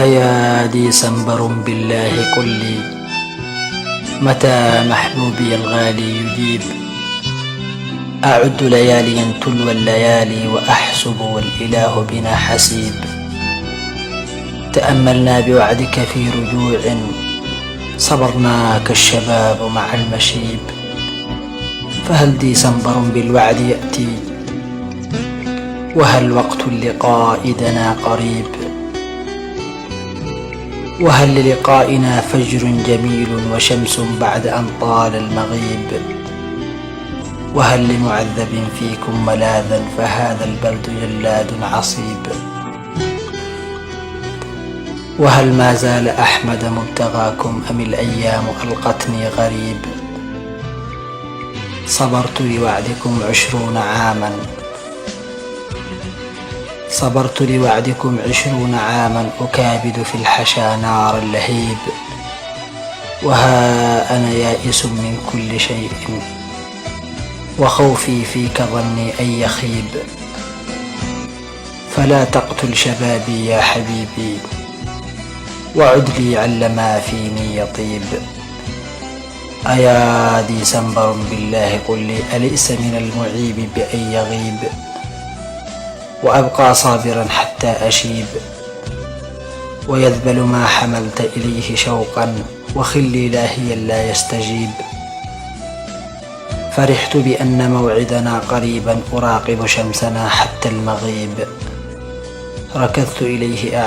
أيا ديسمبر بالله قل لي متى محبوبي الغالي يجيب. أعد لياليا تلو الليالي وأحسب والإله بنا حسيب. تأملنا بوعدك في رجوع صبرنا كالشباب مع المشيب. فهل ديسمبر بالوعد يأتي وهل وقت اللقاء دنا قريب. وهل للقائنا فجر جميل وشمس بعد أن طال المغيب. وهل لمعذب فيكم ملاذا فهذا البلد جلاد عصيب. وهل ما زال أحمد مبتغاكم أم الأيام ألقتني غريب. صبرت لوعدكم 20 عاما صبرت لوعدكم 20 عاما أكابد في الحشا نار اللهيب. وها أنا يائس من كل شيء وخوفي فيك ظني أن يخيب. فلا تقتل شبابي يا حبيبي وعد لي عل ما فيني يطيب. أيا ديسمبر بالله قل لي أليس من المعيب بأن يغيب وأبقى صابرا حتى أشيب. ويذبل ما حملت إليه شوقا وخلي لاهيا لا يستجيب. فرحت بأن موعدنا قريبا أراقب شمسنا حتى المغيب. ركضت إليه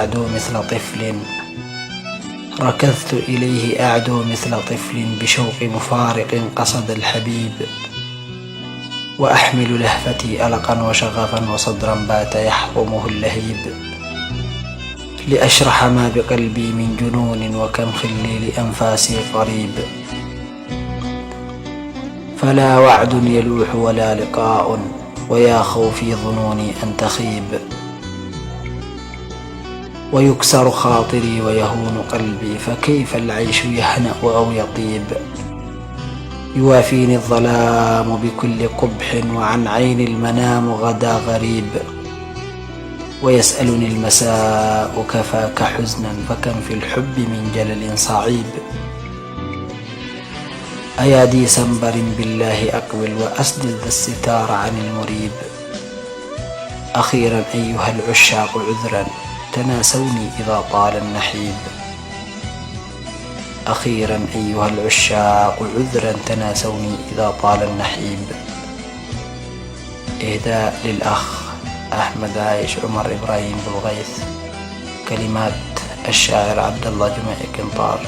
أعدو مثل طفل بشوق مفارق قصد الحبيب. وأحمل لهفتي ألقا وشغفا وصدرا بات يحطمه اللهيب. لأشرح ما بقلبي من جنون وكم خلي لأنفاسي قريب. فلا وعد يلوح ولا لقاء ويا خوفي ظنوني أن تخيب. ويكسر خاطري ويهون قلبي فكيف العيش يهنأ أو يطيب. يوافيني الظلام بكل قبح وعن عين المنام غدا غريب. ويسألني المساء كفاك حزنا فكم في الحب من جلل صعيب. أيا ديسمبر بالله أقبل وأسدل ذا الستار عن المريب. أخيرا أيها العشاق عذرا تناسوني إذا طال النحيب. أخيرا أيها العشاق عذرا تناسوني إذا طال النحيب. إهداء للأخ أحمد عايش عمر إبراهيم بلغيث. كلمات الشاعر عبد الله جمعي كنطار.